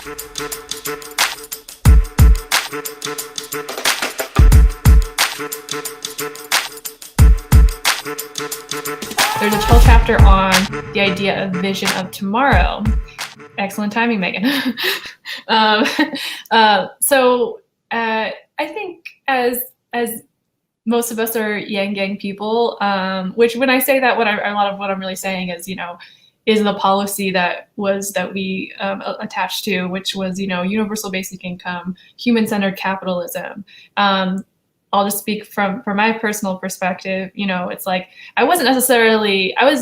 There's a whole chapter on the idea of vision of tomorrow. Excellent timing, Megan. I think as most of us are yang people, which when I say that, a lot of what I'm really saying is, is the policy that we attached to, which was, universal basic income, human-centered capitalism. I'll just speak from my personal perspective. It's like I was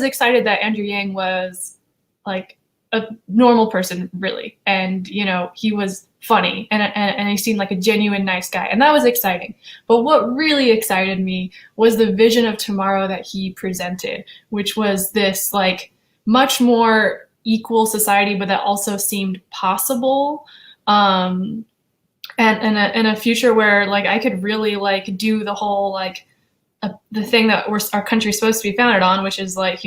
excited that Andrew Yang was like a normal person, really, and he was funny and he seemed like a genuine nice guy, and that was exciting. But what really excited me was the vision of tomorrow that he presented, which was this like much more equal society, but that also seemed possible. And in a future where like I could really like do the whole like the thing that our country's supposed to be founded on, which is like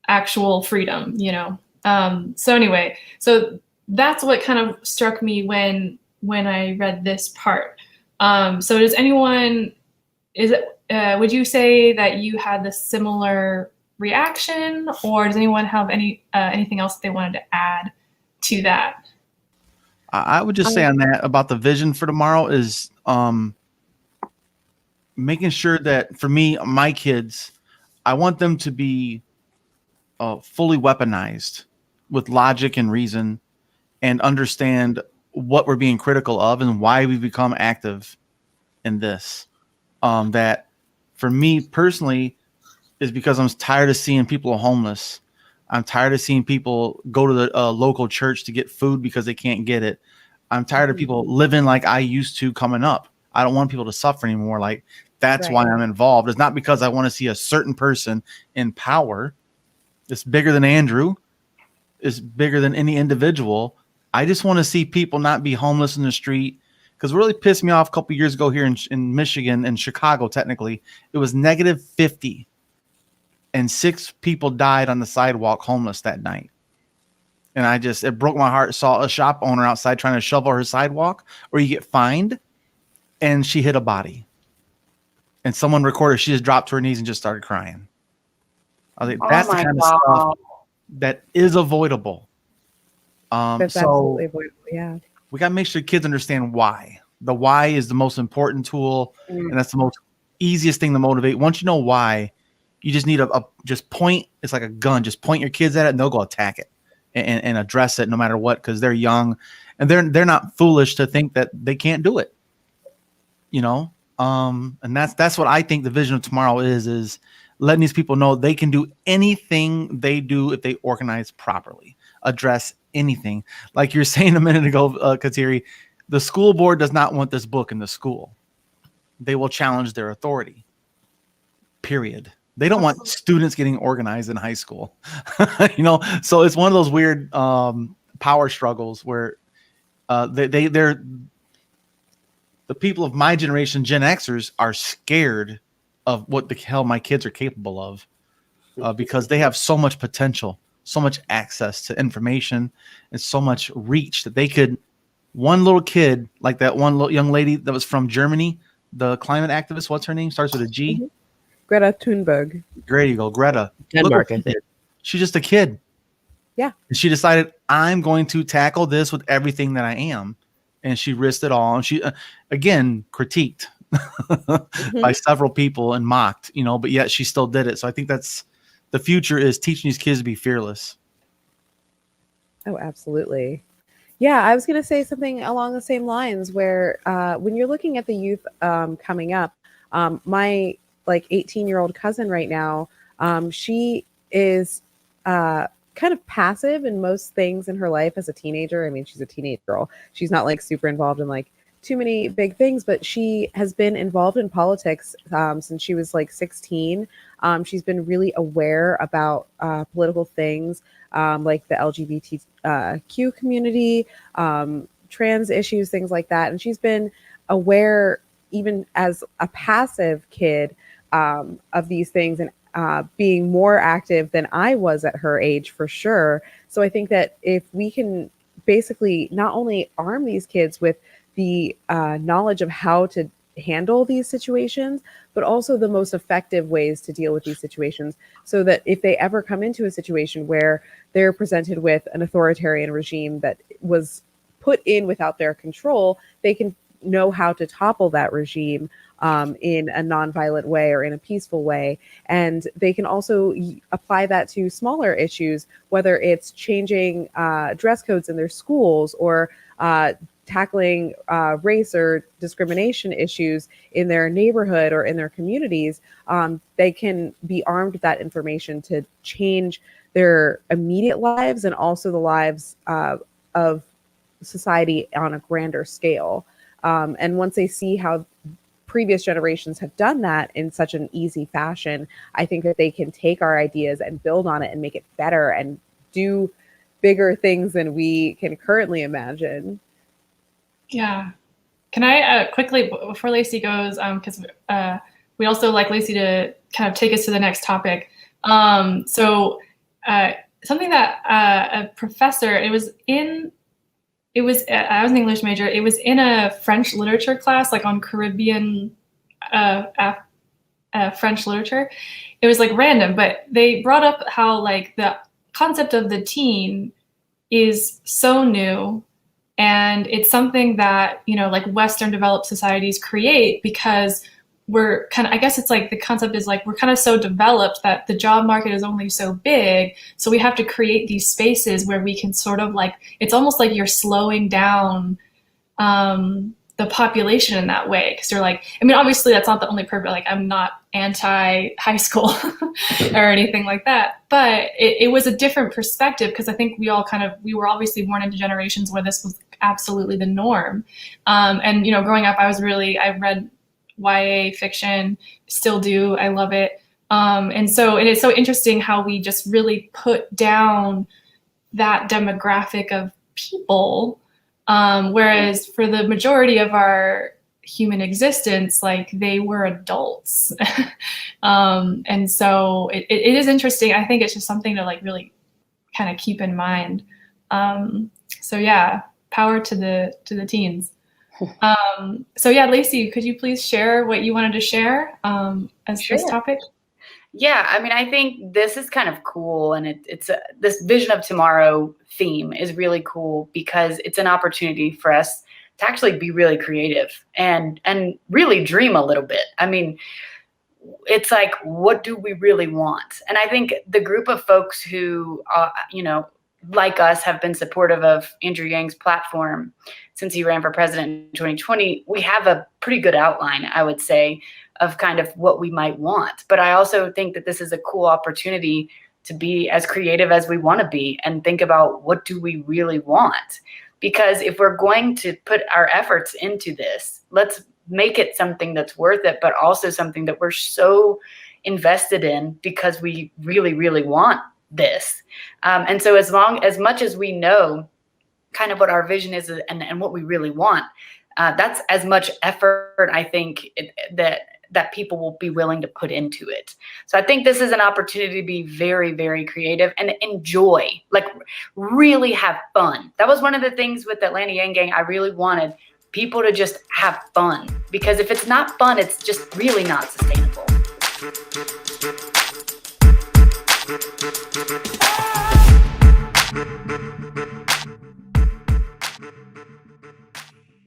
actual freedom. So anyway, so that's what kind of struck me when I read this part. So does anyone would you say that you had the similar reaction, or does anyone have anything else they wanted to add to that? I would just say on that about the vision for tomorrow is making sure that for me, my kids, I want them to be fully weaponized with logic and reason and understand what we're being critical of and why we become active in this. That for me personally is because I'm tired of seeing people homeless. I'm tired of seeing people go to the local church to get food because they can't get it. I'm tired of people living like I used to coming up. I don't want people to suffer anymore. Like that's why I'm involved. It's not because I want to see a certain person in power. It's bigger than Andrew. It's bigger than any individual. I just want to see people not be homeless in the street. Because what really pissed me off a couple of years ago here in Michigan and Chicago, technically, it was -50. And 6 people died on the sidewalk homeless that night. And it broke my heart. Saw a shop owner outside trying to shovel her sidewalk, or you get fined. And she hit a body. And someone recorded, she just dropped to her knees and just started crying. I was like, that's the kind of stuff that is avoidable. That's absolutely avoidable, yeah. We got to make sure kids understand why. The why is the most important tool, and that's the most easiest thing to motivate. Once you know why, you just need just point. It's like a gun. Just point your kids at it, and they'll go attack it and address it no matter what, because they're young and they're not foolish to think that they can't do it. And that's what I think the vision of tomorrow is letting these people know they can do anything they do if they organize properly, address anything. Like you're saying a minute ago, Kateri, the school board does not want this book in the school. They will challenge their authority. Period. They don't want students getting organized in high school. So it's one of those weird power struggles where they're the people of my generation, Gen Xers, are scared of what the hell my kids are capable of because they have so much potential, so much access to information, and so much reach that they could. One little kid, like that one little young lady that was from Germany, the climate activist, what's her name? Starts with a G. Mm-hmm. Greta Thunberg. There you go, Greta. Denmark, I think. She's just a kid. Yeah. And she decided, I'm going to tackle this with everything that I am. And she risked it all. And she, again, critiqued by several people and mocked, but yet she still did it. So I think that's the future, is teaching these kids to be fearless. Oh, absolutely. Yeah, I was going to say something along the same lines where when you're looking at the youth coming up, my 18-year-old cousin right now, she is kind of passive in most things in her life as a teenager. I mean, she's a teenage girl. She's not super involved in too many big things, but she has been involved in politics since she was 16. She's been really aware about political things like the LGBTQ community, trans issues, things like that. And she's been aware, even as a passive kid, of these things, and being more active than I was at her age, for sure. So I think that if we can basically not only arm these kids with the knowledge of how to handle these situations, but also the most effective ways to deal with these situations, so that if they ever come into a situation where they're presented with an authoritarian regime that was put in without their control, they can know how to topple that regime in a nonviolent way or in a peaceful way. And they can also apply that to smaller issues, whether it's changing dress codes in their schools or tackling race or discrimination issues in their neighborhood or in their communities. They can be armed with that information to change their immediate lives and also the lives of society on a grander scale. And once they see how previous generations have done that in such an easy fashion, I think that they can take our ideas and build on it and make it better and do bigger things than we can currently imagine. Yeah. Can I quickly, before Lacey goes, because we also like Lacey to kind of take us to the next topic. So something that a professor, I was an English major. It was in a French literature class, like on Caribbean French literature. It was like random, but they brought up how like the concept of the teen is so new. And it's something that, you know, like Western developed societies create because we're kind of, I guess it's like the concept is like we're kind of so developed that the job market is only so big. So we have to create these spaces where we can sort of like, it's almost like you're slowing down the population in that way. Because you're like, I mean, obviously that's not the only purpose. Like I'm not anti-high school or anything like that. But it was a different perspective because I think we were obviously born into generations where this was absolutely the norm. And, you know, growing up, I read YA fiction, still do. I love it. And it is so interesting how we just really put down that demographic of people. Whereas for the majority of our human existence, like they were adults. And so it is interesting. I think it's just something to like really kind of keep in mind. So yeah, power to the teens. So yeah, Lacey, could you please share what you wanted to share as Sure. this topic? Yeah, I mean, I think this is kind of cool, and it's this Vision of Tomorrow theme is really cool because it's an opportunity for us to actually be really creative and really dream a little bit. I mean, it's like, what do we really want? And I think the group of folks who, like us, have been supportive of Andrew Yang's platform since he ran for president in 2020, we have a pretty good outline, I would say, of kind of what we might want. But I also think that this is a cool opportunity to be as creative as we want to be and think about what do we really want? Because if we're going to put our efforts into this, let's make it something that's worth it, but also something that we're so invested in because we really, really want this. And so as much as we know kind of what our vision is and what we really want, that's as much effort, I think, that people will be willing to put into it. So I think this is an opportunity to be very, very creative and enjoy, like really have fun. That was one of the things with the Atlanta Yang Gang. I really wanted people to just have fun, because if it's not fun, it's just really not sustainable.